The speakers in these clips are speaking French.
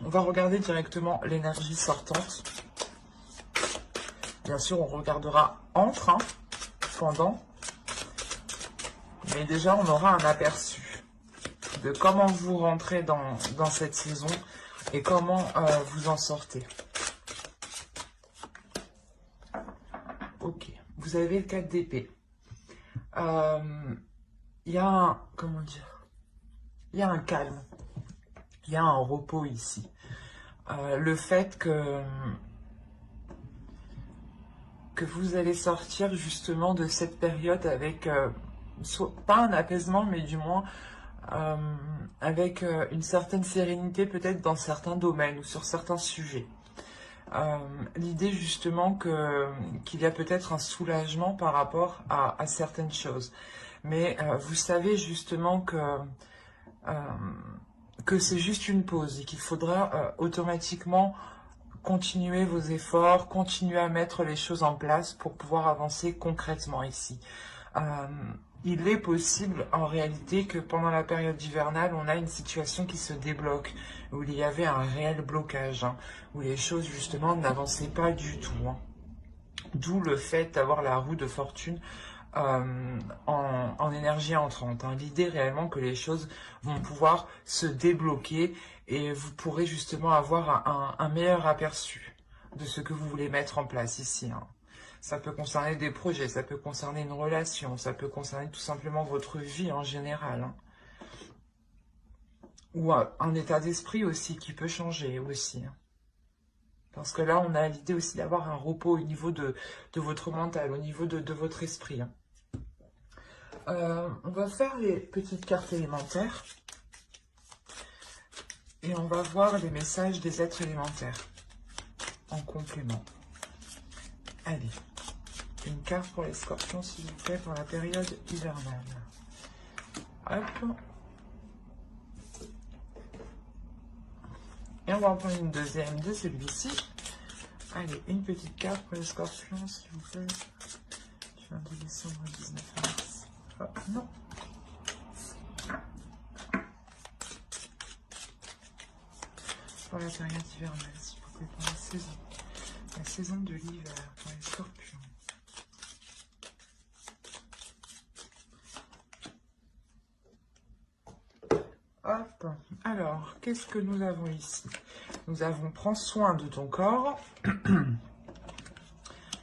On va regarder directement l'énergie sortante. Bien sûr, on regardera entre, hein, pendant. Mais déjà, on aura un aperçu de comment vous rentrez dans cette saison et comment vous en sortez. Ok, vous avez le 4 d'épée. Il y a un, comment dire, il y a un calme, il y a un repos ici. Le fait que vous allez sortir justement de cette période avec, pas un apaisement, mais du moins avec une certaine sérénité peut-être dans certains domaines ou sur certains sujets. L'idée justement qu'il y a peut-être un soulagement par rapport à certaines choses. Mais vous savez justement que c'est juste une pause et qu'il faudra automatiquement continuer vos efforts, continuer à mettre les choses en place pour pouvoir avancer concrètement ici. Il est possible en réalité que pendant la période hivernale, on a une situation qui se débloque, où il y avait un réel blocage, hein, où les choses justement n'avançaient pas du tout. Hein. D'où le fait d'avoir la roue de fortune en énergie entrante. Hein. L'idée réellement que les choses vont pouvoir se débloquer et vous pourrez justement avoir un meilleur aperçu de ce que vous voulez mettre en place ici. Hein. Ça peut concerner des projets, ça peut concerner une relation, ça peut concerner tout simplement votre vie en général. Hein. Ou un état d'esprit aussi qui peut changer aussi. Hein. Parce que là, on a l'idée aussi d'avoir un repos au niveau de votre mental, au niveau de votre esprit. Hein. On va faire les petites cartes élémentaires. Et on va voir les messages des êtres élémentaires en complément. Allez, une carte pour les scorpions, s'il vous plaît, pour la période hivernale. Hop. Et on va en prendre une deuxième de celui-ci. Allez, une petite carte pour les scorpions, s'il vous plaît. Du 22 décembre au 19 mars. Oh, non. Pour la période hivernale, s'il vous plaît, pour la saison de l'hiver, pour les scorpions. Hop, alors, qu'est-ce que nous avons ici? Nous avons « Prends soin de ton corps »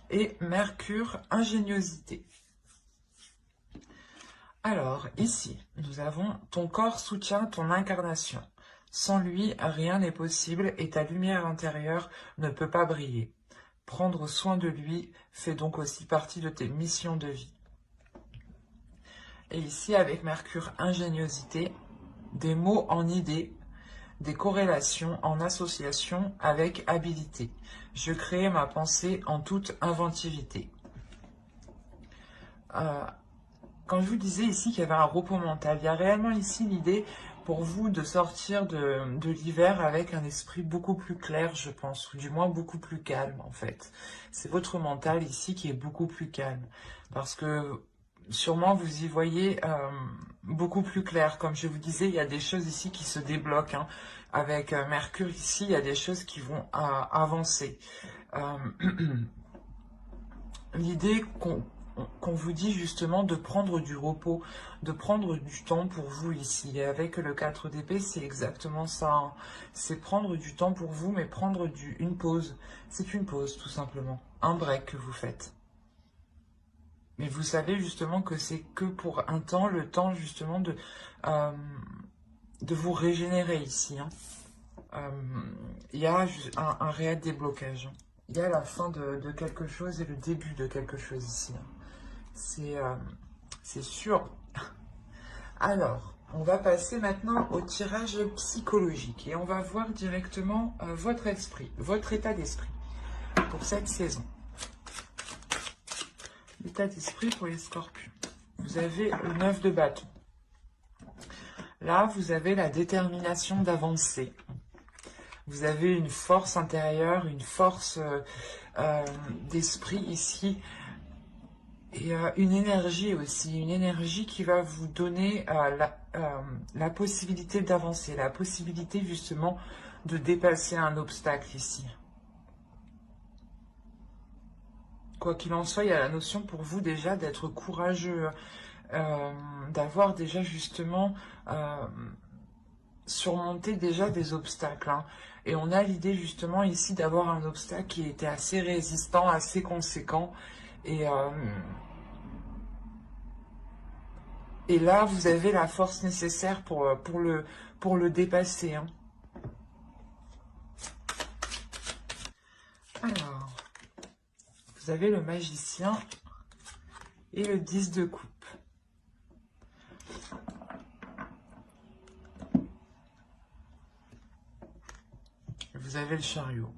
et « Mercure, ingéniosité ». Alors, ici, nous avons « Ton corps soutient ton incarnation. Sans lui, rien n'est possible et ta lumière intérieure ne peut pas briller. Prendre soin de lui fait donc aussi partie de tes missions de vie. » Et ici, avec Mercure, ingéniosité, des mots en idées, des corrélations en association avec habilité. Je crée ma pensée en toute inventivité. Quand je vous disais ici qu'il y avait un repos mental, il y a réellement ici l'idée pour vous de sortir de l'hiver avec un esprit beaucoup plus clair, je pense, ou du moins beaucoup plus calme en fait. C'est votre mental ici qui est beaucoup plus calme, parce que sûrement vous y voyez beaucoup plus clair. Comme je vous disais, il y a des choses ici qui se débloquent. Hein. Avec Mercure ici, il y a des choses qui vont avancer. L'idée qu'on vous dit justement de prendre du repos, de prendre du temps pour vous ici. Et avec le 4 d'épée, c'est exactement ça. Hein. C'est prendre du temps pour vous, mais prendre une pause. C'est une pause, tout simplement. Un break que vous faites. Mais vous savez justement que c'est que pour un temps, le temps justement de vous régénérer ici. Hein. Il y a un réel déblocage. Il y a la fin de quelque chose et le début de quelque chose ici. Hein. C'est sûr. Alors, on va passer maintenant au tirage psychologique. Et on va voir directement votre esprit, votre état d'esprit pour cette saison. L'état d'esprit pour les scorpions. Vous avez le 9 de bâton. Là, vous avez la détermination d'avancer. Vous avez une force intérieure, une force d'esprit ici. Et une énergie aussi. Une énergie qui va vous donner la possibilité d'avancer. La possibilité justement de dépasser un obstacle ici. Quoi qu'il en soit, il y a la notion pour vous déjà d'être courageux, d'avoir déjà justement surmonté déjà des obstacles. Hein. Et on a l'idée justement ici d'avoir un obstacle qui était assez résistant, assez conséquent. Et là, vous avez la force nécessaire pour le dépasser. Hein. Alors, vous avez le magicien et le 10 de coupe. Vous avez le chariot.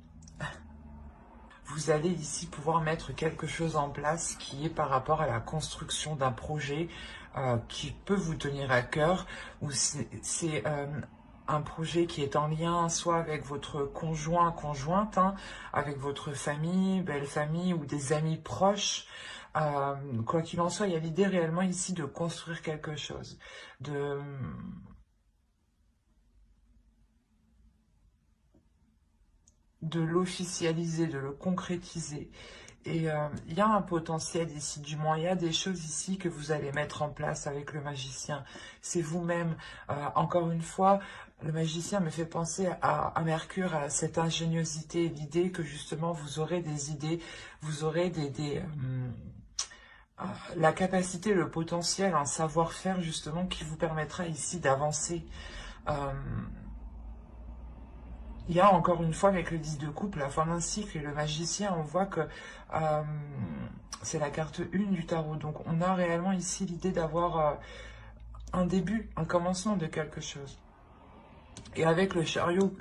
Vous allez ici pouvoir mettre quelque chose en place qui est par rapport à la construction d'un projet qui peut vous tenir à cœur, ou c'est un projet qui est en lien soit avec votre conjoint, conjointe, hein, avec votre famille, belle famille ou des amis proches. Quoi qu'il en soit, il y a l'idée réellement ici de construire quelque chose, de l'officialiser, de le concrétiser. Et il y a un potentiel ici, du moins il y a des choses ici que vous allez mettre en place avec le magicien. C'est vous-même. Encore une fois, le magicien me fait penser à Mercure, à cette ingéniosité, l'idée que justement vous aurez des idées, vous aurez la capacité, le potentiel, un savoir-faire justement qui vous permettra ici d'avancer. Il y a encore une fois avec le 10 de coupe, la fin d'un cycle et le magicien, on voit que c'est la carte 1 du tarot. Donc on a réellement ici l'idée d'avoir un début, un commencement de quelque chose. Et avec le chariot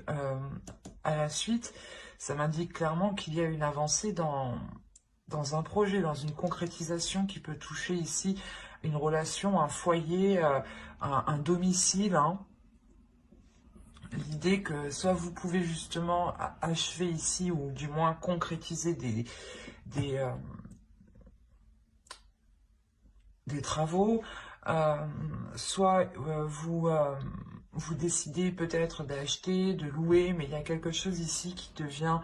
à la suite, ça m'indique clairement qu'il y a une avancée dans un projet, dans une concrétisation qui peut toucher ici une relation, un foyer, un domicile, hein. L'idée que soit vous pouvez justement achever ici, ou du moins concrétiser des travaux, soit vous décidez peut-être d'acheter, de louer, mais il y a quelque chose ici qui devient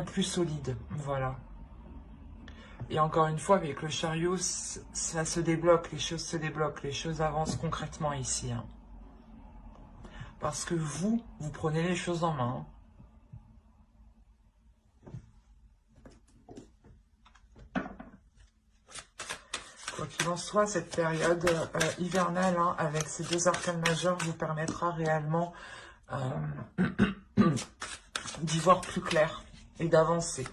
plus solide, voilà. Et encore une fois, avec le chariot, ça se débloque, les choses se débloquent, les choses avancent concrètement ici. Hein. Parce que vous prenez les choses en main. Quoi qu'il en soit, cette période hivernale, hein, avec ces deux arcanes majeures, vous permettra réellement d'y voir plus clair et d'avancer.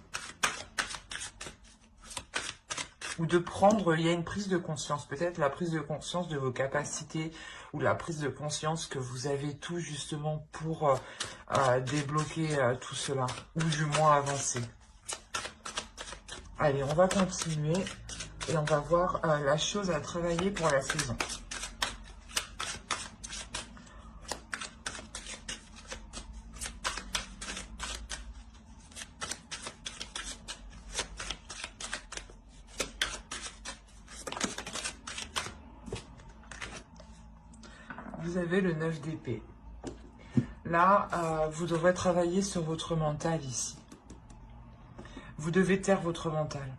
Ou de prendre, il y a une prise de conscience, peut-être la prise de conscience de vos capacités, ou la prise de conscience que vous avez tout justement pour débloquer tout cela, ou du moins avancer. Allez, on va continuer, et on va voir la chose à travailler pour la saison. Vous avez le 9 d'épée. Là, vous devrez travailler sur votre mental ici. Vous devez taire votre mental.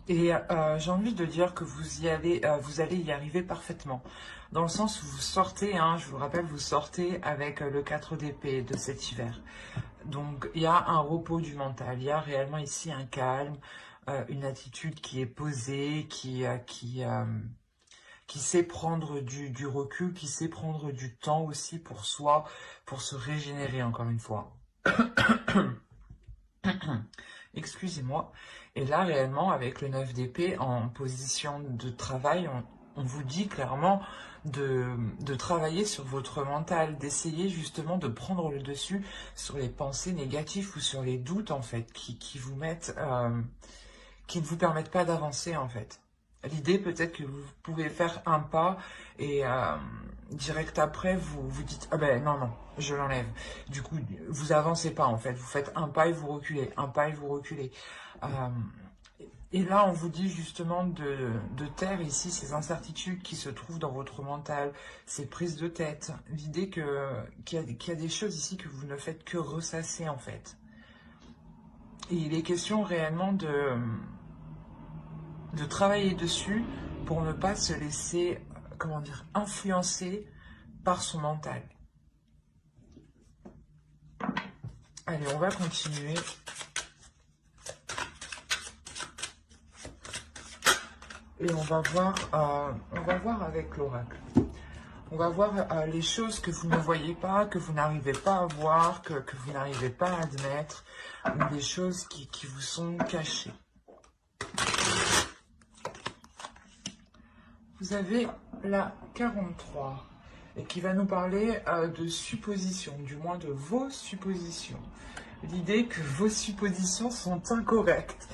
Et j'ai envie de dire que vous allez y arriver parfaitement. Dans le sens où vous sortez, hein, je vous rappelle, vous sortez avec le 4 d'épée de cet hiver. Donc, il y a un repos du mental. Il y a réellement ici un calme, une attitude qui est posée, qui sait prendre du recul, qui sait prendre du temps aussi pour soi, pour se régénérer encore une fois. Excusez-moi. Et là, réellement, avec le 9 d'épée en position de travail, on vous dit clairement de travailler sur votre mental, d'essayer justement de prendre le dessus sur les pensées négatives ou sur les doutes, en fait, qui vous mettent, qui ne vous permettent pas d'avancer, en fait. L'idée, peut-être que vous pouvez faire un pas et direct après, vous dites « Ah ben non, non, je l'enlève ». Du coup, vous avancez pas en fait. Vous faites un pas et vous reculez, un pas et vous reculez. Et là, on vous dit justement de taire ici ces incertitudes qui se trouvent dans votre mental, ces prises de tête, l'idée qu'il y a des choses ici que vous ne faites que ressasser en fait. Et il est question réellement de travailler dessus pour ne pas se laisser, comment dire, influencer par son mental. Allez, on va continuer. Et on va voir avec l'oracle. On va voir les choses que vous ne voyez pas, que vous n'arrivez pas à voir, que vous n'arrivez pas à admettre, ou des choses qui vous sont cachées. Vous avez la 43, et qui va nous parler de suppositions, du moins de vos suppositions. L'idée que vos suppositions sont incorrectes.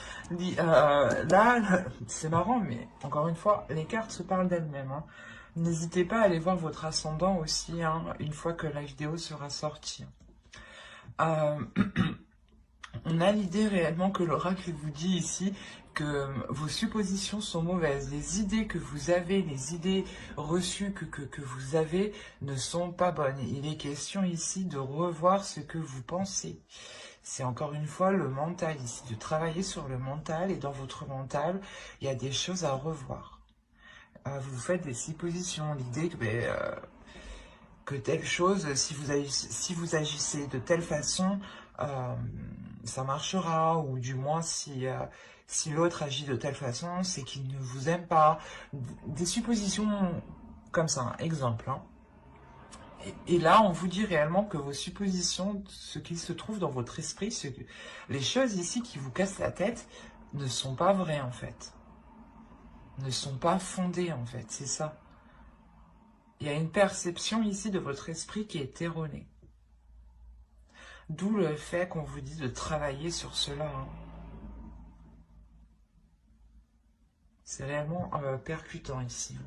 Là, c'est marrant, mais encore une fois, les cartes se parlent d'elles-mêmes. Hein. N'hésitez pas à aller voir votre ascendant aussi, hein, une fois que la vidéo sera sortie. On a l'idée réellement que l'oracle vous dit ici que vos suppositions sont mauvaises. Les idées que vous avez, les idées reçues que vous avez ne sont pas bonnes. Il est question ici de revoir ce que vous pensez. C'est encore une fois le mental ici, de travailler sur le mental. Et dans votre mental, il y a des choses à revoir. Vous faites des suppositions. L'idée que telle chose, si vous agissez de telle façon, ça marchera, ou du moins si l'autre agit de telle façon, c'est qu'il ne vous aime pas. Des suppositions comme ça, un exemple. Hein. Et là, on vous dit réellement que vos suppositions, ce qui se trouve dans votre esprit, les choses ici qui vous cassent la tête, ne sont pas vraies en fait. Ne sont pas fondées en fait, c'est ça. Il y a une perception ici de votre esprit qui est erronée. D'où le fait qu'on vous dit de travailler sur cela. Hein. C'est réellement percutant ici.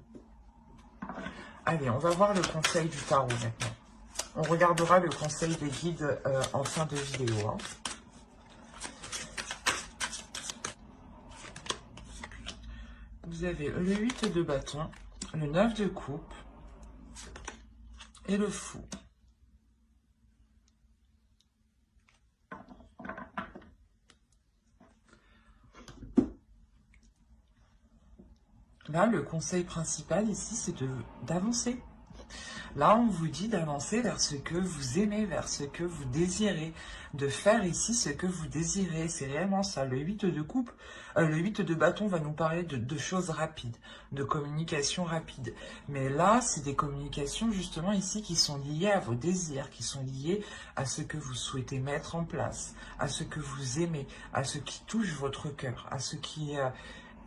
Allez, on va voir le conseil du tarot maintenant. On regardera le conseil des guides en fin de vidéo. Hein. Vous avez le 8 de bâton, le 9 de coupe et le fou. Là, le conseil principal ici, c'est d'avancer. Là, on vous dit d'avancer vers ce que vous aimez, vers ce que vous désirez, de faire ici ce que vous désirez. C'est réellement ça. Le 8 de coupe, le 8 de bâton va nous parler de choses rapides, de communication rapide. Mais là, c'est des communications justement ici qui sont liées à vos désirs, qui sont liées à ce que vous souhaitez mettre en place, à ce que vous aimez, à ce qui touche votre cœur, à ce qui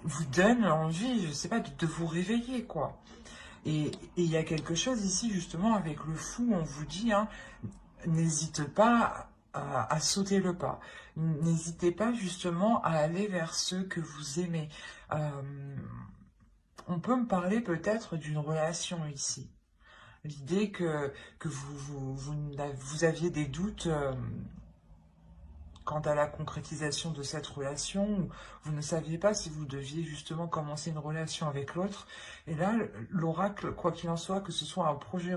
vous donne envie, je ne sais pas, de vous réveiller, quoi. Et il y a quelque chose ici, justement, avec le fou, on vous dit, hein, n'hésite pas à sauter le pas. N'hésitez pas, justement, à aller vers ceux que vous aimez. On peut me parler peut-être d'une relation ici. L'idée que vous aviez des doutes quant à la concrétisation de cette relation, vous ne saviez pas si vous deviez justement commencer une relation avec l'autre. Et là, l'oracle, quoi qu'il en soit, que ce soit un projet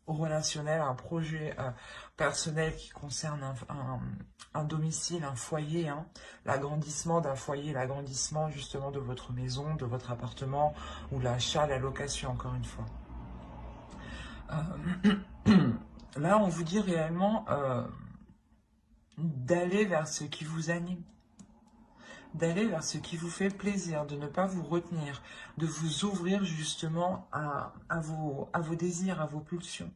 relationnel, un projet personnel qui concerne un domicile, un foyer, hein, l'agrandissement d'un foyer, l'agrandissement justement de votre maison, de votre appartement, ou l'achat, la location, encore une fois. Là, on vous dit réellement d'aller vers ce qui vous anime, d'aller vers ce qui vous fait plaisir, de ne pas vous retenir, de vous ouvrir justement à vos désirs, à vos pulsions.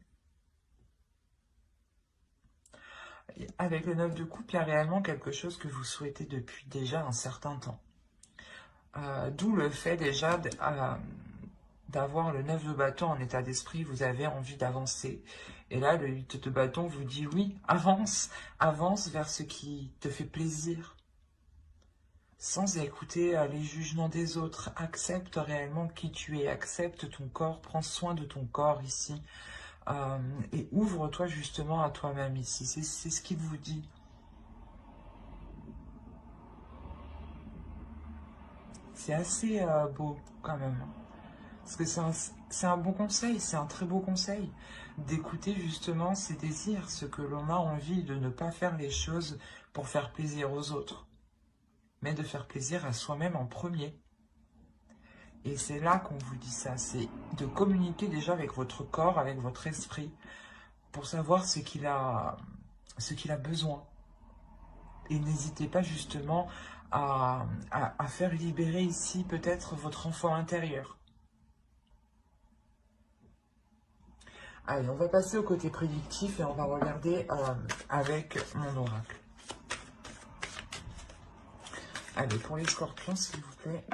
Avec le 9 de coupe, il y a réellement quelque chose que vous souhaitez depuis déjà un certain temps. D'où le fait déjà d'avoir le 9 de bâton en état d'esprit, vous avez envie d'avancer. Et là, le 8 de bâton vous dit oui, avance, avance vers ce qui te fait plaisir. Sans écouter les jugements des autres, accepte réellement qui tu es, accepte ton corps, prends soin de ton corps ici. Et ouvre-toi justement à toi-même ici, c'est ce qu'il vous dit. c'est assez beau quand même. Parce que c'est un bon conseil, c'est un très beau conseil d'écouter justement ses désirs, ce que l'on a envie, de ne pas faire les choses pour faire plaisir aux autres, mais de faire plaisir à soi-même en premier. Et c'est là qu'on vous dit ça, c'est de communiquer déjà avec votre corps, avec votre esprit, pour savoir ce qu'il a besoin. Et n'hésitez pas justement à faire libérer ici peut-être votre enfant intérieur. Allez, on va passer au côté prédictif et on va regarder avec mon oracle. Allez, pour les scorpions, s'il vous plaît.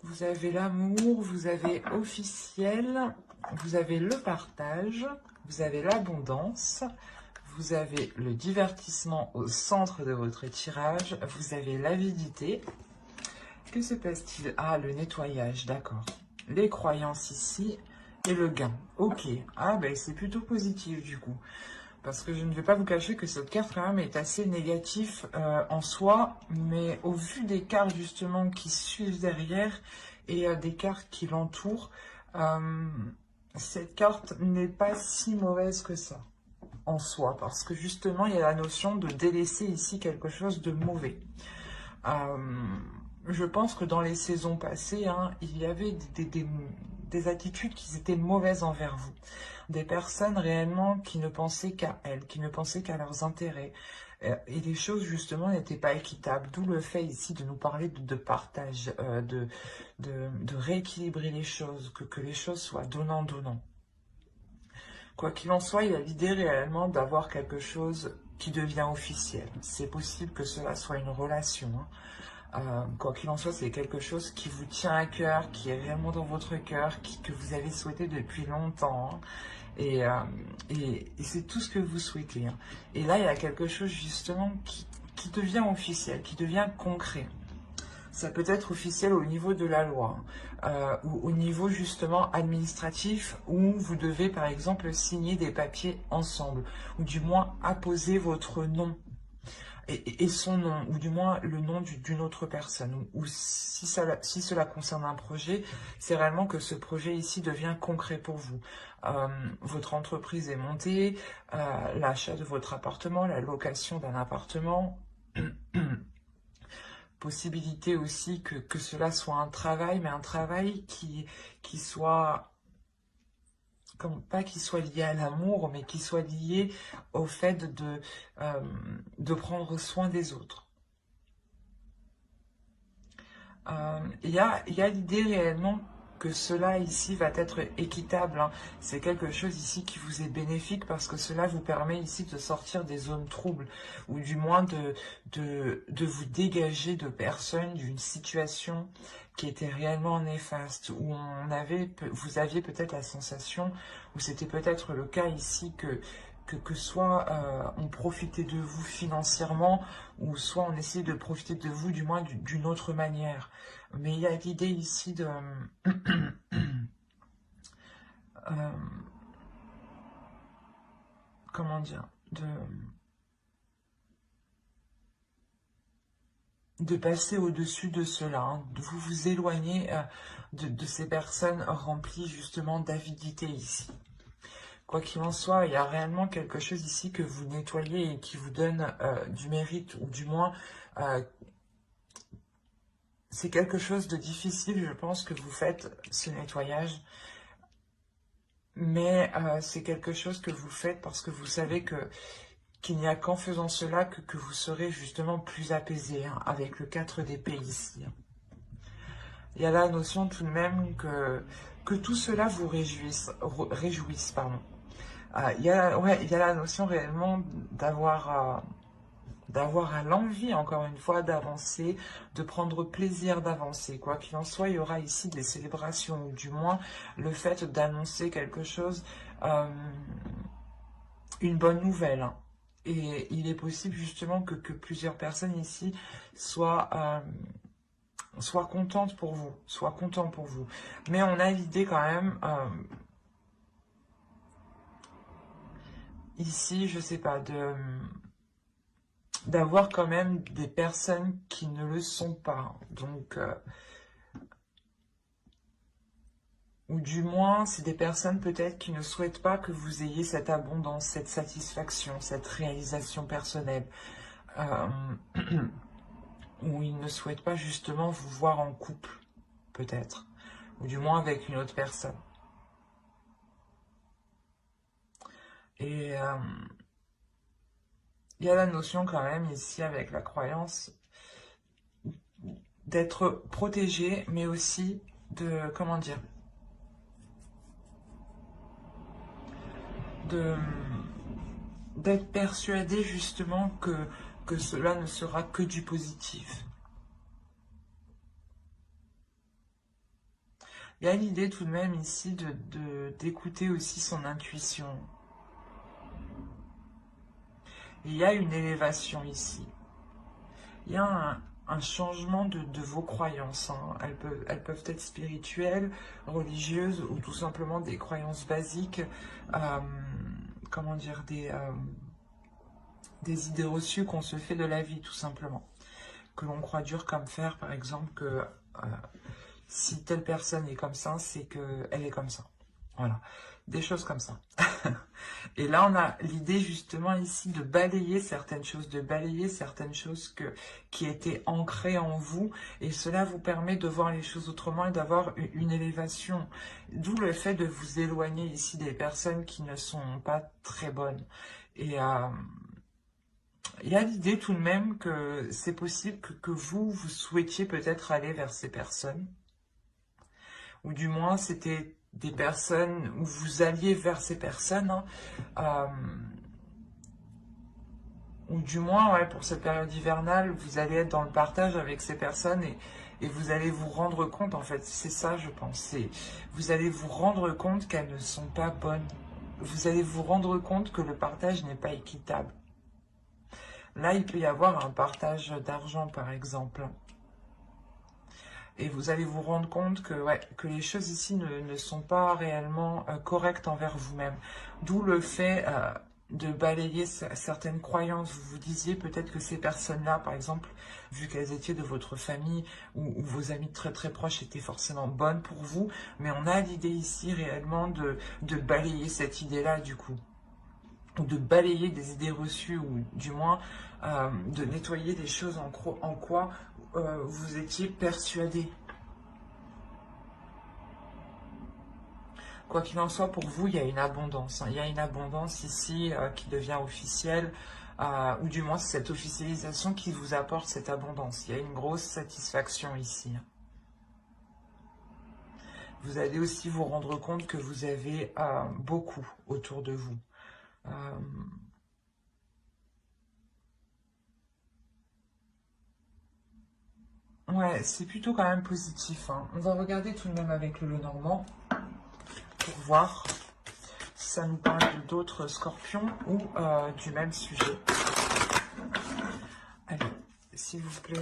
Vous avez l'amour, vous avez officiel, vous avez le partage, vous avez l'abondance, vous avez le divertissement au centre de votre tirage, vous avez l'avidité. Que se passe-t-il? Ah, le nettoyage, d'accord. Les croyances ici et le gain. Ok, ah ben c'est plutôt positif du coup. Parce que je ne vais pas vous cacher que cette carte quand même est assez négative en soi, mais au vu des cartes justement qui suivent derrière et des cartes qui l'entourent, cette carte n'est pas si mauvaise que ça en soi, parce que justement il y a la notion de délaisser ici quelque chose de mauvais. Je pense que dans les saisons passées, il y avait des attitudes qui étaient mauvaises envers vous. Des personnes réellement qui ne pensaient qu'à elles, qui ne pensaient qu'à leurs intérêts. Et les choses, justement, n'étaient pas équitables. D'où le fait ici de nous parler de partage, de rééquilibrer les choses, que les choses soient donnant-donnant. Quoi qu'il en soit, il y a l'idée réellement d'avoir quelque chose qui devient officiel. C'est possible que cela soit une relation, quoi qu'il en soit, c'est quelque chose qui vous tient à cœur, qui est réellement dans votre cœur, que vous avez souhaité depuis longtemps. Et c'est tout ce que vous souhaitez. Et là, il y a quelque chose justement qui devient officiel, qui devient concret. Ça peut être officiel au niveau de la loi, ou au niveau justement administratif, où vous devez par exemple signer des papiers ensemble, ou du moins apposer votre nom et son nom, ou du moins le nom d'une autre personne. Ou si cela concerne un projet, c'est réellement que ce projet ici devient concret pour vous. Votre entreprise est montée, l'achat de votre appartement, la location d'un appartement, possibilité aussi que cela soit un travail, mais un travail qui soit... pas qu'il soit lié à l'amour, mais qu'il soit lié au fait de prendre soin des autres. Il y a l'idée réellement que cela ici va être équitable. C'est quelque chose ici qui vous est bénéfique parce que cela vous permet ici de sortir des zones troubles ou du moins de vous dégager de personnes, d'une situation qui était réellement néfaste, où vous aviez peut-être la sensation, ou c'était peut-être le cas ici que soit on profitait de vous financièrement, ou soit on essayait de profiter de vous du moins d'une autre manière. Mais il y a l'idée ici de... comment dire, de passer au-dessus de cela, de vous éloigner de ces personnes remplies justement d'avidité ici. Quoi qu'il en soit, il y a réellement quelque chose ici que vous nettoyez et qui vous donne du mérite, ou du moins, c'est quelque chose de difficile, je pense, que vous faites ce nettoyage. Mais c'est quelque chose que vous faites parce que vous savez qu'il n'y a qu'en faisant cela que vous serez justement plus apaisé, avec le 4 d'épée ici. Il y a la notion tout de même que tout cela vous réjouisse, pardon. Il y a la notion réellement d'avoir l'envie, encore une fois, d'avancer, de prendre plaisir d'avancer. Quoi qu'il en soit, il y aura ici des célébrations, ou du moins le fait d'annoncer quelque chose, une bonne nouvelle. Et il est possible justement que plusieurs personnes ici soient contentes pour vous, soient contents pour vous. Mais on a l'idée quand même ici, je sais pas, d'avoir quand même des personnes qui ne le sont pas. Donc, ou du moins, c'est des personnes peut-être qui ne souhaitent pas que vous ayez cette abondance, cette satisfaction, cette réalisation personnelle. Euh, ou ils ne souhaitent pas justement vous voir en couple, peut-être. Ou du moins avec une autre personne. Et il y a la notion quand même ici avec la croyance d'être protégé, mais aussi de, comment dire, de d'être persuadé justement que cela ne sera que du positif. Il y a l'idée tout de même ici d'écouter aussi son intuition. Il y a une élévation ici. Il y a un changement de vos croyances. Hein. Elles peuvent être spirituelles, religieuses ou tout simplement des croyances basiques. Comment dire, des idées reçues qu'on se fait de la vie tout simplement. Que l'on croit dur comme fer, par exemple, que si telle personne est comme ça, c'est qu'elle est comme ça. Voilà, des choses comme ça. Et là, on a l'idée justement ici de balayer certaines choses, qui étaient ancrées en vous. Et cela vous permet de voir les choses autrement et d'avoir une élévation. D'où le fait de vous éloigner ici des personnes qui ne sont pas très bonnes. Et il y a l'idée tout de même que c'est possible que vous souhaitiez peut-être aller vers ces personnes. Ou du moins, c'était des personnes où vous alliez vers ces personnes. Hein, ou du moins, ouais, pour cette période hivernale, vous allez être dans le partage avec ces personnes et vous allez vous rendre compte, en fait, c'est ça, je pense. Vous allez vous rendre compte qu'elles ne sont pas bonnes. Vous allez vous rendre compte que le partage n'est pas équitable. Là, il peut y avoir un partage d'argent, par exemple. Et vous allez vous rendre compte que, ouais, que les choses ici ne sont pas réellement correctes envers vous-même. D'où le fait de balayer certaines croyances. Vous vous disiez peut-être que ces personnes-là, par exemple, vu qu'elles étaient de votre famille ou vos amis très très proches étaient forcément bonnes pour vous, mais on a l'idée ici réellement de balayer cette idée-là du coup. Ou de balayer des idées reçues, ou du moins de nettoyer des choses en quoi vous étiez persuadé. Quoi qu'il en soit, pour vous, il y a une abondance. Hein. Il y a une abondance ici qui devient officielle, ou du moins c'est cette officialisation qui vous apporte cette abondance. Il y a une grosse satisfaction ici. Hein. Vous allez aussi vous rendre compte que vous avez beaucoup autour de vous. Ouais, c'est plutôt quand même positif. Hein. On va regarder tout de même avec le Lenormand pour voir si ça nous parle d'autres scorpions ou du même sujet. Allez, s'il vous plaît,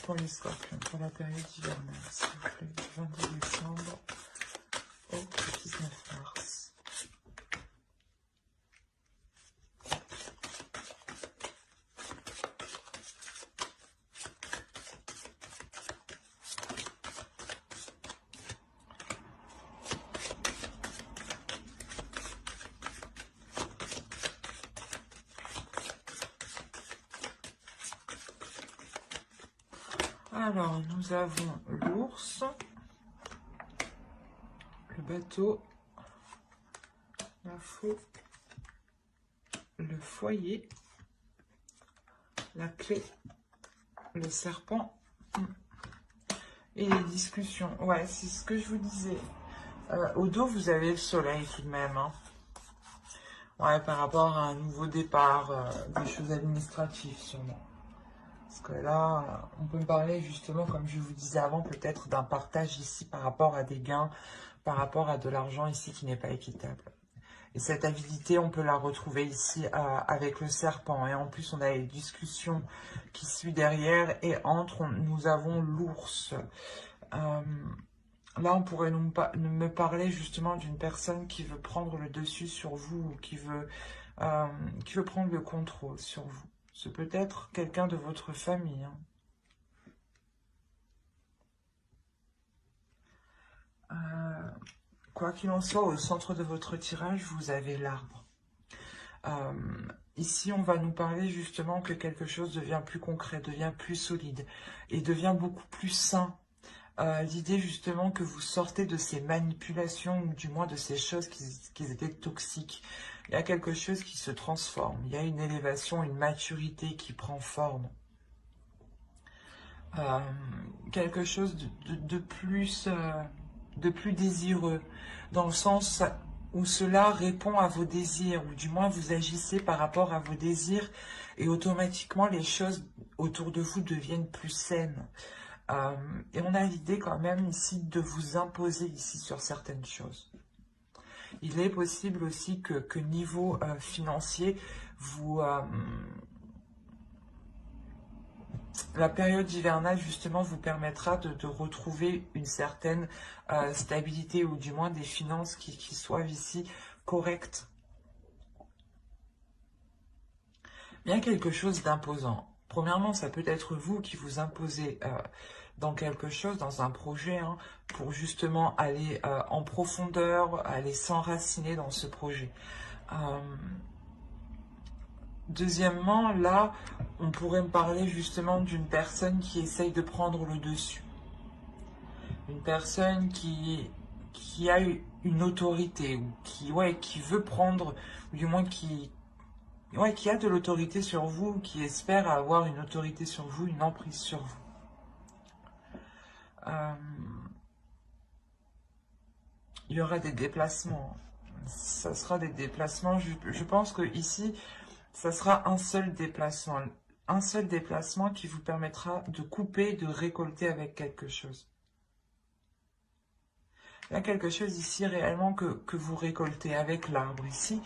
pour les scorpions, pour la période hivernale, s'il vous plaît, du 22 décembre au 19 mars. Alors, nous avons l'ours, le bateau, la faux, le foyer, la clé, le serpent et les discussions. Ouais, c'est ce que je vous disais. Au dos, vous avez le soleil tout de même. Hein. Ouais, par rapport à un nouveau départ, des choses administratives sûrement. Parce que là, on peut me parler justement, comme je vous disais avant, peut-être d'un partage ici par rapport à des gains, par rapport à de l'argent ici qui n'est pas équitable. Et cette avidité, on peut la retrouver ici avec le serpent. Et en plus, on a les discussions qui suivent derrière. Et entre, nous avons l'ours. Là, on pourrait me parler justement d'une personne qui veut prendre le dessus sur vous, ou qui veut prendre le contrôle sur vous. C'est peut-être quelqu'un de votre famille, hein. Quoi qu'il en soit, au centre de votre tirage, vous avez l'arbre. Euh, Ici, on va nous parler justement que quelque chose devient plus concret, devient plus solide et devient beaucoup plus sain. L'idée justement que vous sortez de ces manipulations ou du moins de ces choses qui étaient toxiques. Il y a quelque chose qui se transforme, il y a une élévation, une maturité qui prend forme. Euh, Quelque chose de plus désireux, dans le sens où cela répond à vos désirs, ou du moins vous agissez par rapport à vos désirs, et automatiquement les choses autour de vous deviennent plus saines. Et on a l'idée quand même ici de vous imposer ici sur certaines choses. Il est possible aussi que niveau financier, la période hivernale justement vous permettra de retrouver une certaine stabilité, ou du moins des finances qui soient ici correctes. Il y a quelque chose d'imposant. Premièrement, ça peut être vous qui vous imposez dans quelque chose, dans un projet, hein, pour justement aller en profondeur, aller s'enraciner dans ce projet. Deuxièmement, là, on pourrait me parler justement d'une personne qui essaye de prendre le dessus. Une personne qui a une autorité, ou qui veut prendre, ou du moins qui a de l'autorité sur vous, qui espère avoir une autorité sur vous, une emprise sur vous. Il y aura des déplacements. Ça sera des déplacements. Je pense que ici, ça sera un seul déplacement. Un seul déplacement qui vous permettra de couper, de récolter avec quelque chose. Il y a quelque chose ici réellement que vous récoltez avec l'arbre ici.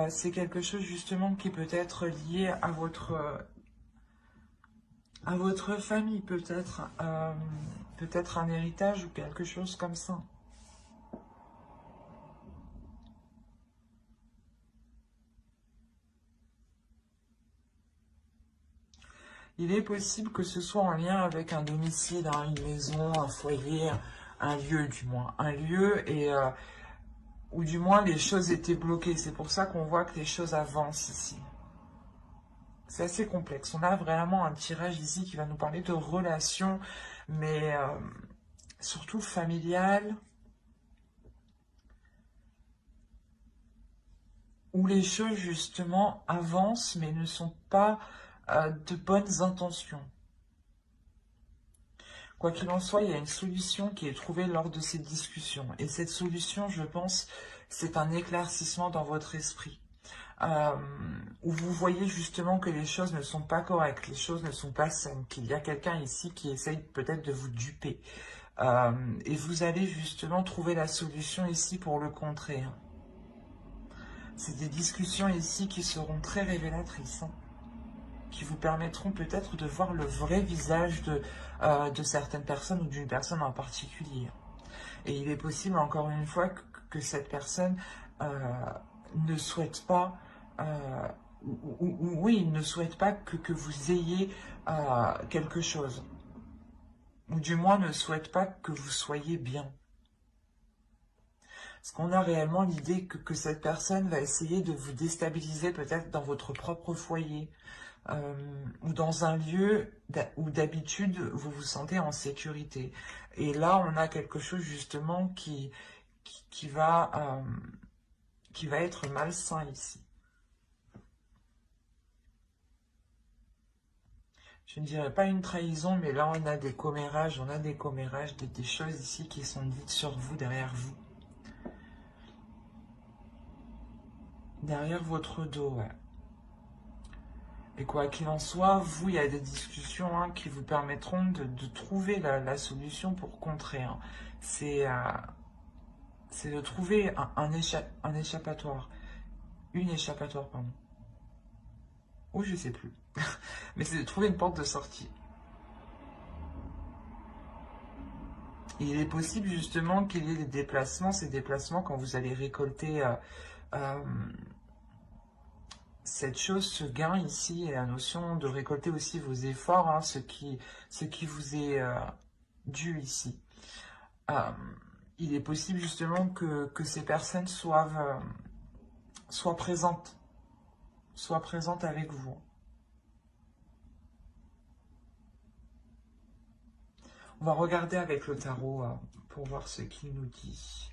C'est quelque chose justement qui peut être lié à votre famille, peut-être un héritage ou quelque chose comme ça. Il est possible que ce soit en lien avec un domicile, hein, une maison, un foyer, un lieu du moins. Un lieu où du moins les choses étaient bloquées. C'est pour ça qu'on voit que les choses avancent ici. C'est assez complexe. On a vraiment un tirage ici qui va nous parler de relations, mais surtout familiales, où les choses justement avancent, mais ne sont pas de bonnes intentions. Quoi qu'il en soit, il y a une solution qui est trouvée lors de ces discussions. Et cette solution, je pense, c'est un éclaircissement dans votre esprit. Où vous voyez justement que les choses ne sont pas correctes, les choses ne sont pas saines, qu'il y a quelqu'un ici qui essaye peut-être de vous duper. Et vous allez justement trouver la solution ici pour le contrer. C'est des discussions ici qui seront très révélatrices, hein, qui vous permettront peut-être de voir le vrai visage de certaines personnes ou d'une personne en particulier. Et il est possible, encore une fois, que cette personne ne souhaite pas, oui, il ne souhaite pas que vous ayez quelque chose. Ou du moins ne souhaite pas que vous soyez bien. Parce qu'on a réellement l'idée que cette personne va essayer de vous déstabiliser peut-être dans votre propre foyer, ou dans un lieu où d'habitude vous vous sentez en sécurité. Et là, on a quelque chose justement qui va être malsain ici. Je ne dirais pas une trahison, mais là on a des commérages, des choses ici qui sont dites sur vous, derrière vous. Derrière votre dos, ouais. Et quoi qu'il en soit, vous, il y a des discussions, hein, qui vous permettront de trouver la solution pour contrer, hein. C'est de trouver un échappatoire. Une échappatoire, pardon. Ou je sais plus. Mais c'est de trouver une porte de sortie. Et il est possible justement qu'il y ait des déplacements, ces déplacements quand vous allez récolter euh, cette chose, ce gain ici, et la notion de récolter aussi vos efforts, hein, ce qui vous est dû ici. Euh, il est possible justement que ces personnes soient présentes avec vous. On va regarder avec le tarot pour voir ce qu'il nous dit.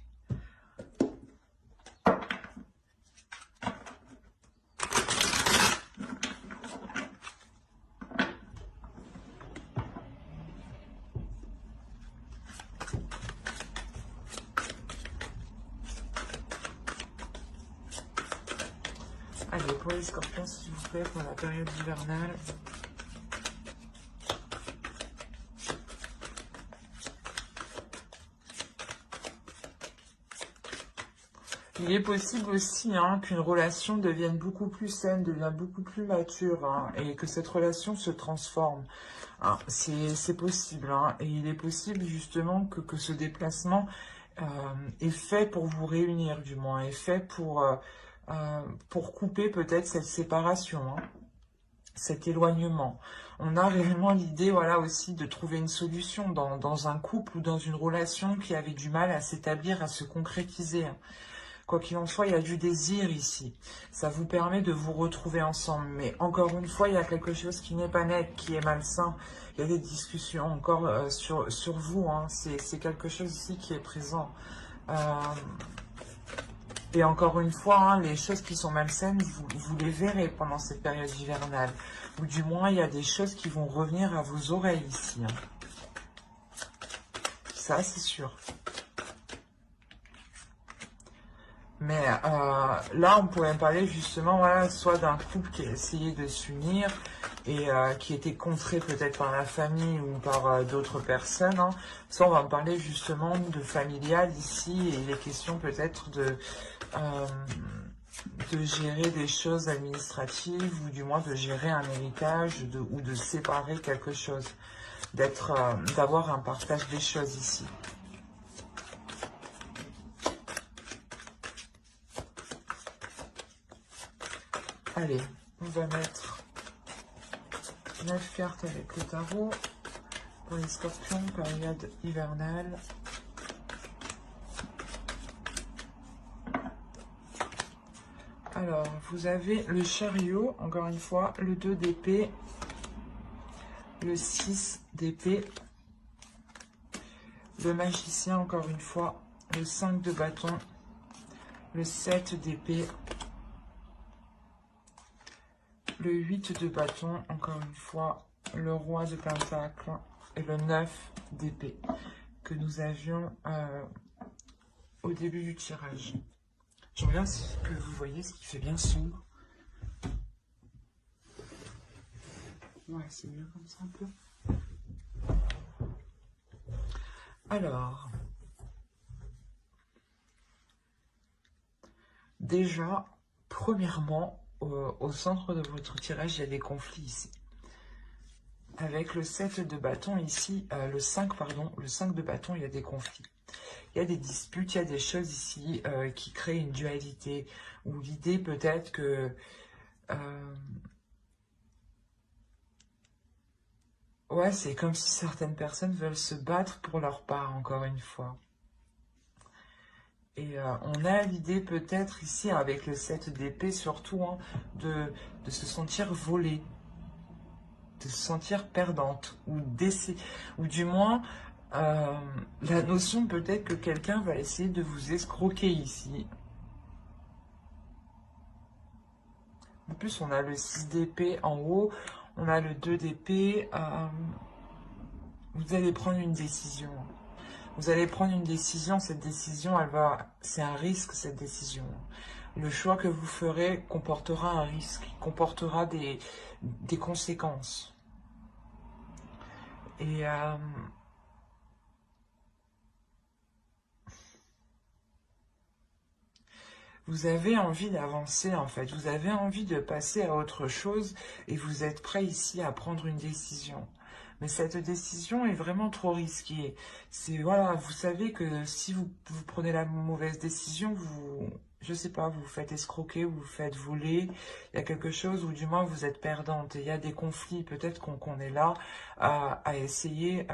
Allez, pour les scorpions, s'il vous plaît, pour la période hivernale. Il est possible aussi hein, qu'une relation devienne beaucoup plus saine, devienne beaucoup plus mature, hein, et que cette relation se transforme. Hein, c'est possible, hein, et il est possible justement que ce déplacement est fait pour vous réunir, du moins, est fait pour couper peut-être cette séparation, hein, cet éloignement. On a réellement l'idée, voilà, aussi de trouver une solution dans un couple ou dans une relation qui avait du mal à s'établir, à se concrétiser. Hein. Quoi qu'il en soit, il y a du désir ici. Ça vous permet de vous retrouver ensemble. Mais encore une fois, il y a quelque chose qui n'est pas net, qui est malsain. Il y a des discussions encore sur vous. Hein. C'est quelque chose ici qui est présent. Et encore une fois, hein, les choses qui sont malsaines, vous les verrez pendant cette période hivernale. Ou du moins, il y a des choses qui vont revenir à vos oreilles ici. Hein. Ça, c'est sûr. Mais là, on pourrait parler justement, voilà, soit d'un couple qui a essayé de s'unir et qui était contré peut-être par la famille ou par d'autres personnes. Hein. Soit on va parler justement de familial ici et il est question peut-être de gérer des choses administratives ou du moins de gérer un héritage ou de séparer quelque chose, d'avoir un partage des choses ici. Allez, on va mettre 9 cartes avec le tarot pour les scorpions, période hivernale. Alors, vous avez le chariot, encore une fois, le 2 d'épée, le 6 d'épée, le magicien, encore une fois, le 5 de bâton, le 7 d'épée, le 8 de bâton, encore une fois, le roi de pentacle et le 9 d'épée que nous avions au début du tirage. Je regarde ce que vous voyez, ce qui fait bien sombre. Ouais, c'est mieux comme ça un peu. Alors, déjà, premièrement, au centre de votre tirage, il y a des conflits ici. Avec le 7 de bâton ici, le 5 de bâton, il y a des conflits. Il y a des disputes, il y a des choses ici qui créent une dualité. Ou l'idée peut-être que... ouais, c'est comme si certaines personnes veulent se battre pour leur part, encore une fois. Et on a l'idée peut-être ici, avec le 7 d'épée surtout, hein, de se sentir volée, de se sentir perdante, ou du moins, la notion peut-être que quelqu'un va essayer de vous escroquer ici. En plus, on a le 6 d'épée en haut, on a le 2 d'épée. Vous allez prendre une décision. Vous allez prendre une décision, cette décision, c'est un risque, cette décision. Le choix que vous ferez comportera un risque, comportera des conséquences. Et vous avez envie d'avancer, en fait. Vous avez envie de passer à autre chose et vous êtes prêt ici à prendre une décision. Mais cette décision est vraiment trop risquée. C'est, voilà, vous savez que si vous prenez la mauvaise décision, je sais pas, vous vous faites escroquer, vous vous faites voler, il y a quelque chose, ou du moins vous êtes perdante. Et il y a des conflits, peut-être qu'on est là à essayer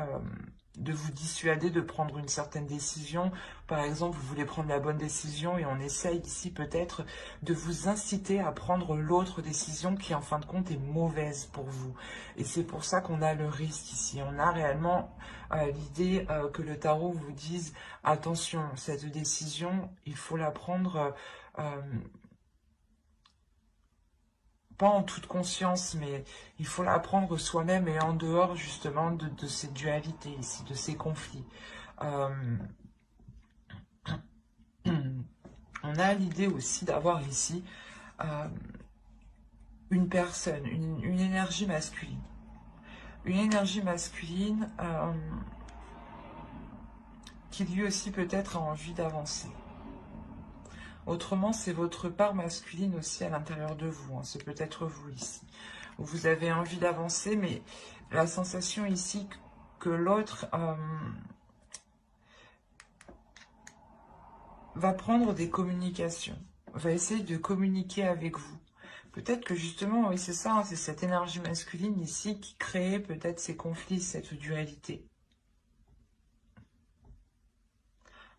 de vous dissuader de prendre une certaine décision. Par exemple, vous voulez prendre la bonne décision et on essaye ici peut-être de vous inciter à prendre l'autre décision qui en fin de compte est mauvaise pour vous. Et c'est pour ça qu'on a le risque ici. On a réellement l'idée que le tarot vous dise attention, cette décision, il faut la prendre pas en toute conscience, mais il faut la prendre soi-même et en dehors justement de ces dualités ici, de ces conflits. On a l'idée aussi d'avoir ici une personne, une énergie masculine. Une énergie masculine qui lui aussi peut-être a envie d'avancer. Autrement, c'est votre part masculine aussi à l'intérieur de vous. Hein. C'est peut-être vous ici. Vous avez envie d'avancer, mais la sensation ici que l'autre va prendre des communications, va essayer de communiquer avec vous. Peut-être que justement, oui c'est ça, hein, c'est cette énergie masculine ici qui crée peut-être ces conflits, cette dualité.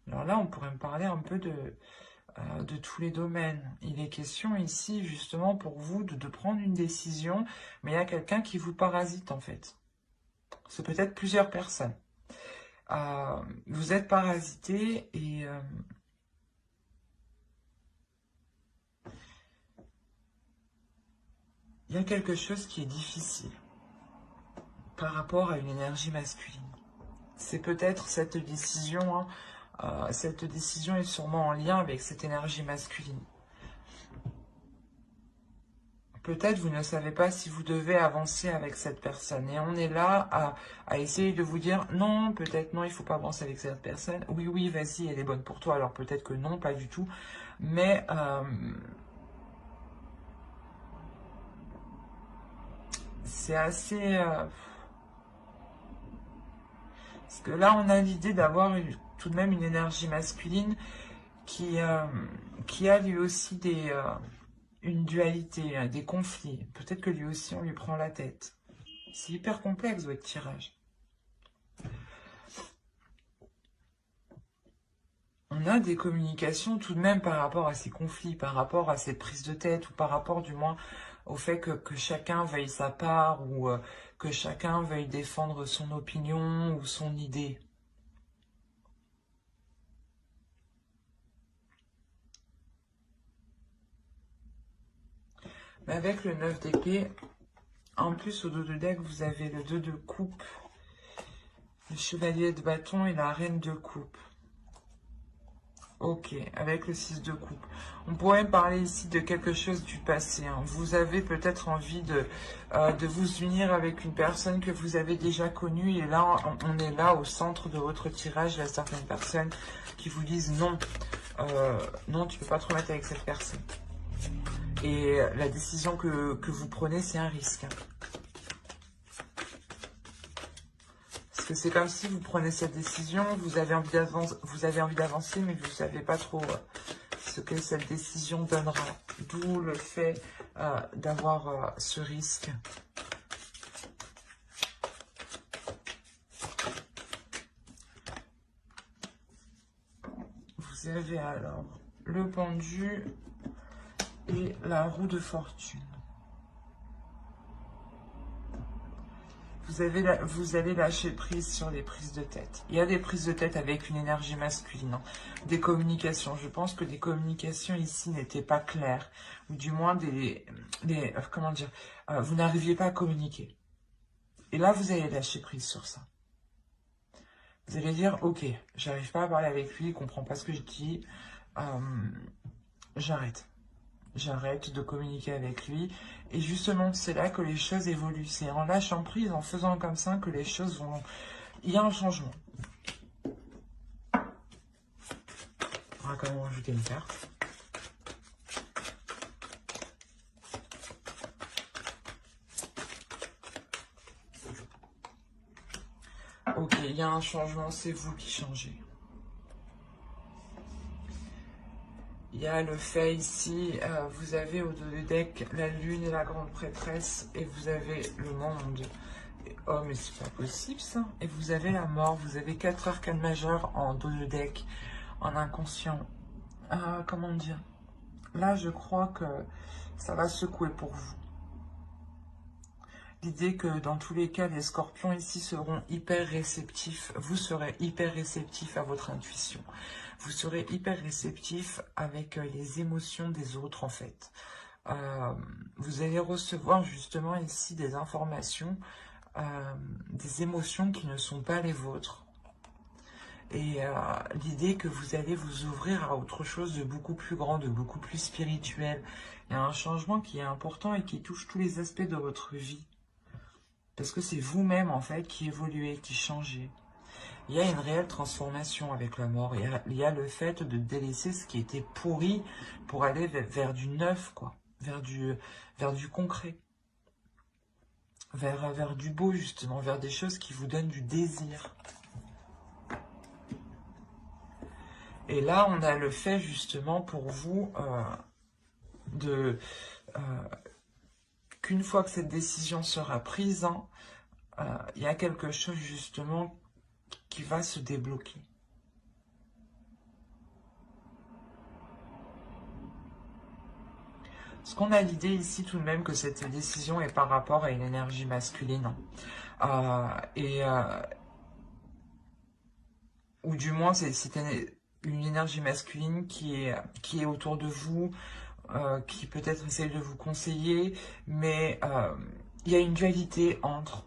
Alors là, on pourrait me parler un peu de tous les domaines. Il est question ici, justement, pour vous de prendre une décision, mais il y a quelqu'un qui vous parasite, en fait. C'est peut-être plusieurs personnes. Vous êtes parasité et... il y a quelque chose qui est difficile par rapport à une énergie masculine. C'est peut-être cette décision, hein, cette décision est sûrement en lien avec cette énergie masculine. Peut-être vous ne savez pas si vous devez avancer avec cette personne. Et on est là à essayer de vous dire non, peut-être non, il ne faut pas avancer avec cette personne. Oui, oui, vas-y, elle est bonne pour toi. Alors peut-être que non, pas du tout. Mais c'est assez... parce que là, on a l'idée d'avoir tout de même une énergie masculine qui a lui aussi une dualité, hein, des conflits. Peut-être que lui aussi, on lui prend la tête. C'est hyper complexe, votre tirage. On a des communications tout de même par rapport à ces conflits, par rapport à cette prise de tête, ou par rapport du moins au fait que chacun veuille sa part, ou que chacun veuille défendre son opinion ou son idée. Mais avec le 9 d'épée, en plus au dos de deck, vous avez le 2 de coupe, le chevalier de bâton et la reine de coupe. Ok, avec le 6 de coupe. On pourrait parler ici de quelque chose du passé. Hein. Vous avez peut-être envie de vous unir avec une personne que vous avez déjà connue. Et là, on est là au centre de votre tirage. Il y a certaines personnes qui vous disent non. Non, tu ne peux pas te remettre avec cette personne. Et la décision que vous prenez, c'est un risque. Parce que c'est comme si vous prenez cette décision, vous avez envie d'avancer, mais vous ne savez pas trop ce que cette décision donnera. D'où le fait d'avoir ce risque. Vous avez alors le pendu et la roue de fortune. Vous allez lâcher prise sur les prises de tête. Il y a des prises de tête avec une énergie masculine, hein. Des communications. Je pense que des communications ici n'étaient pas claires. Ou du moins comment dire, vous n'arriviez pas à communiquer. Et là, vous allez lâcher prise sur ça. Vous allez dire, ok, j'arrive pas à parler avec lui, il comprend pas ce que je dis. J'arrête. J'arrête de communiquer avec lui. Et justement, c'est là que les choses évoluent. C'est en lâchant prise, en faisant comme ça, que les choses vont... Il y a un changement. On va quand même rajouter une carte. Ok, il y a un changement, c'est vous qui changez. Il y a le fait ici, vous avez au dos du deck la lune et la grande prêtresse, et vous avez le monde. Et, oh, mais c'est pas possible ça. Et vous avez la mort, vous avez 4 arcanes majeures en dos de deck, en inconscient. Comment dire? Là, je crois que ça va secouer pour vous. L'idée que dans tous les cas, les scorpions ici seront hyper réceptifs. Vous serez hyper réceptif à votre intuition. Vous serez hyper réceptif avec les émotions des autres en fait. Vous allez recevoir justement ici des informations, des émotions qui ne sont pas les vôtres. Et l'idée que vous allez vous ouvrir à autre chose de beaucoup plus grand, de beaucoup plus spirituel. Il y a un changement qui est important et qui touche tous les aspects de votre vie. Parce que c'est vous-même, en fait, qui évoluez, qui changez. Il y a une réelle transformation avec la mort. Il y a le fait de délaisser ce qui était pourri pour aller vers du neuf, quoi. Vers du concret. Vers du beau, justement. Vers des choses qui vous donnent du désir. Et là, on a le fait, justement, pour vous, qu'une fois que cette décision sera prise, hein, il y a quelque chose, justement, qui va se débloquer. Parce qu'on a l'idée ici tout de même que cette décision est par rapport à une énergie masculine. Ou du moins, c'est une énergie masculine qui est autour de vous, qui peut-être essaye de vous conseiller, mais il y a une dualité entre.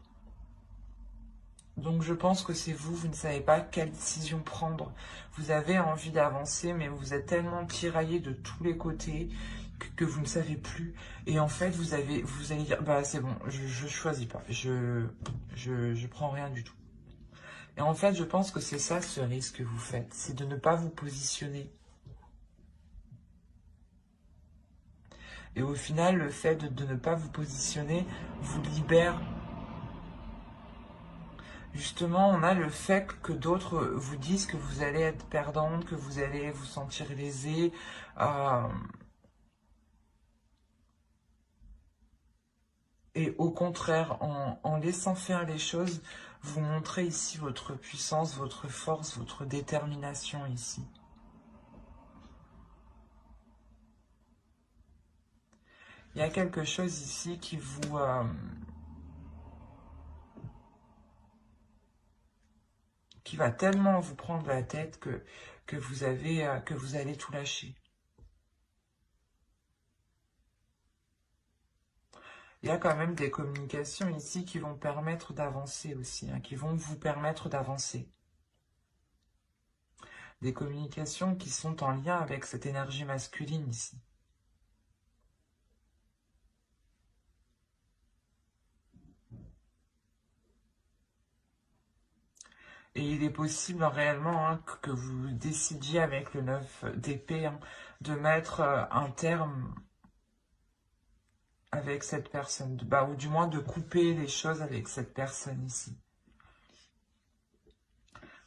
Donc je pense que c'est vous, vous ne savez pas quelle décision prendre. Vous avez envie d'avancer, mais vous êtes tellement tiraillé de tous les côtés que vous ne savez plus. Et en fait, vous allez dire, bah c'est bon, je choisis pas, je prends rien du tout. Et en fait, je pense que c'est ça ce risque que vous faites, c'est de ne pas vous positionner. Et au final, le fait de ne pas vous positionner vous libère. Justement, on a le fait que d'autres vous disent que vous allez être perdante, que vous allez vous sentir lésée. Et au contraire, en laissant faire les choses, vous montrez ici votre puissance, votre force, votre détermination ici. Il y a quelque chose ici qui vous... qui va tellement vous prendre la tête que vous allez tout lâcher. Il y a quand même des communications ici qui vont permettre d'avancer aussi, hein, qui vont vous permettre d'avancer. Des communications qui sont en lien avec cette énergie masculine ici. Et il est possible réellement hein, que vous décidiez avec le 9 d'épée hein, de mettre un terme avec cette personne, ou du moins de couper les choses avec cette personne ici.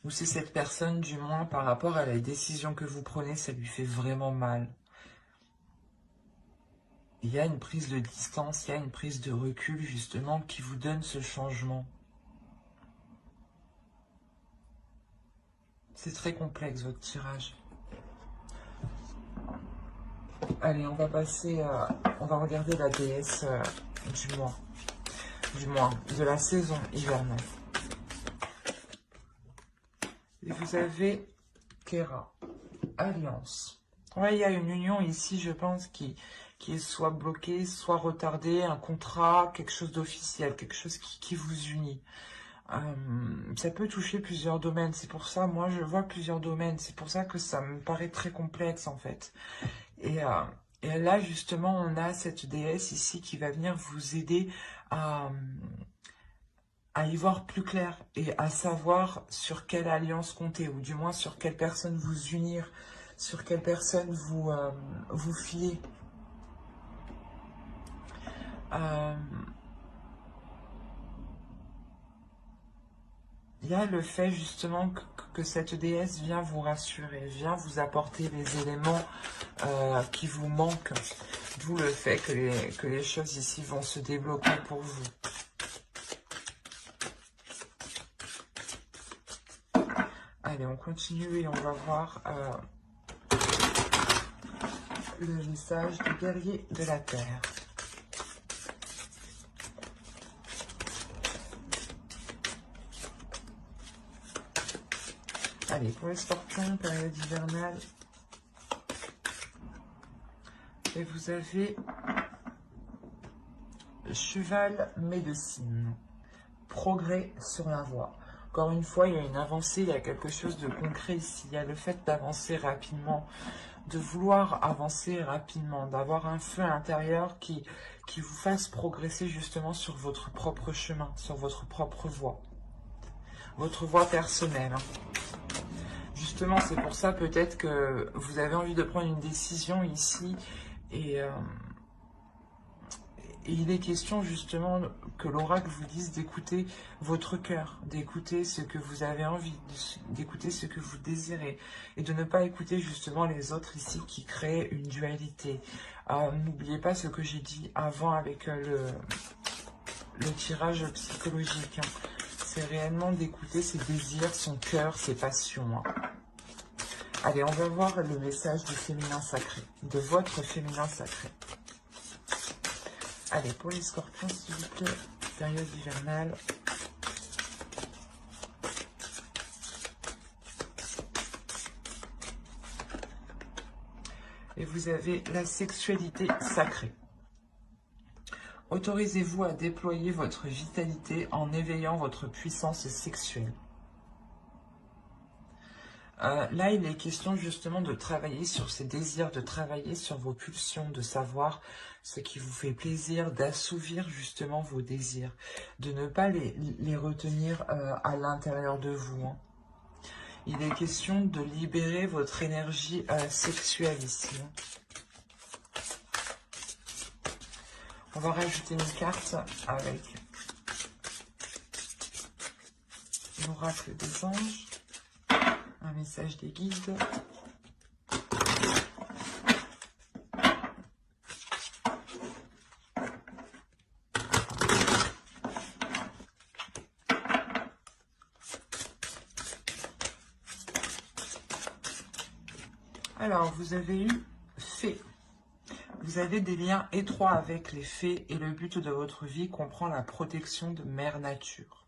Ou si cette personne, du moins par rapport à la décision que vous prenez, ça lui fait vraiment mal. Il y a une prise de distance, il y a une prise de recul justement qui vous donne ce changement. C'est très complexe votre tirage. Allez, on va passer, on va regarder la déesse du mois, de la saison hivernale. Et vous avez Kera, Alliance. Ouais, il y a une union ici, je pense, qui est soit bloquée, soit retardée, un contrat, quelque chose d'officiel, quelque chose qui vous unit. Ça peut toucher plusieurs domaines, c'est pour ça, moi je vois plusieurs domaines, c'est pour ça que ça me paraît très complexe en fait. Et là justement on a cette déesse ici qui va venir vous aider à y voir plus clair et à savoir sur quelle alliance compter, ou du moins sur quelle personne vous unir, sur quelle personne vous fier. Il il y a le fait justement que cette déesse vient vous rassurer, vient vous apporter les éléments qui vous manquent. D'où le fait que les choses ici vont se débloquer pour vous. Allez, on continue et on va voir le message du guerrier de la Terre. Allez, pour les scorpions, période hivernale. Et vous avez cheval médecine. Progrès sur la voie. Encore une fois, il y a une avancée, il y a quelque chose de concret ici. Il y a le fait d'avancer rapidement, de vouloir avancer rapidement, d'avoir un feu intérieur qui vous fasse progresser justement sur votre propre chemin, sur votre propre voie. Votre voie personnelle. Justement, c'est pour ça peut-être que vous avez envie de prendre une décision ici et il est question justement que l'oracle vous dise d'écouter votre cœur, d'écouter ce que vous avez envie, d'écouter ce que vous désirez et de ne pas écouter justement les autres ici qui créent une dualité. N'oubliez pas ce que j'ai dit avant avec le tirage psychologique. C'est réellement d'écouter ses désirs, son cœur, ses passions. Allez, on va voir le message du féminin sacré, de votre féminin sacré. Allez, pour les scorpions, s'il vous plaît, période hivernale. Et vous avez la sexualité sacrée. Autorisez-vous à déployer votre vitalité en éveillant votre puissance sexuelle. Là, il est question justement de travailler sur ces désirs, de travailler sur vos pulsions, de savoir ce qui vous fait plaisir, d'assouvir justement vos désirs, de ne pas les retenir à l'intérieur de vous. Il est question de libérer votre énergie sexuelle ici. On va rajouter une carte avec l'oracle des anges. Un message des guides. Alors, vous avez eu fée. Vous avez des liens étroits avec les fées et le but de votre vie comprend la protection de Mère Nature.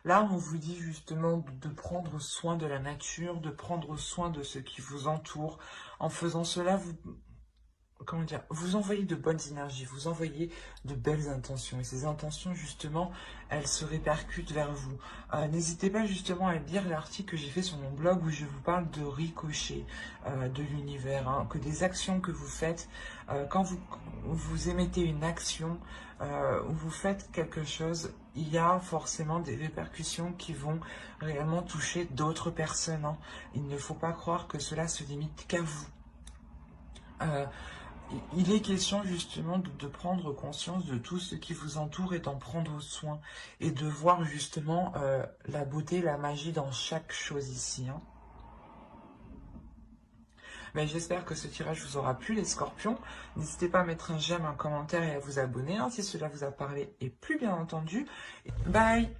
Là, on vous dit justement de prendre soin de la nature, de prendre soin de ce qui vous entoure. En faisant cela, vous envoyez de bonnes énergies, vous envoyez de belles intentions. Et ces intentions, justement, elles se répercutent vers vous. N'hésitez pas justement à lire l'article que j'ai fait sur mon blog où je vous parle de ricochet de l'univers. Que des actions que vous faites, quand vous émettez une action, où vous faites quelque chose, il y a forcément des répercussions qui vont réellement toucher d'autres personnes. Il ne faut pas croire que cela se limite qu'à vous. Il est question justement de prendre conscience de tout ce qui vous entoure et d'en prendre soin. Et de voir justement la beauté, la magie dans chaque chose ici. Mais j'espère que ce tirage vous aura plu les scorpions. N'hésitez pas à mettre un j'aime, un commentaire et à vous abonner si cela vous a parlé. Et plus bien entendu, bye!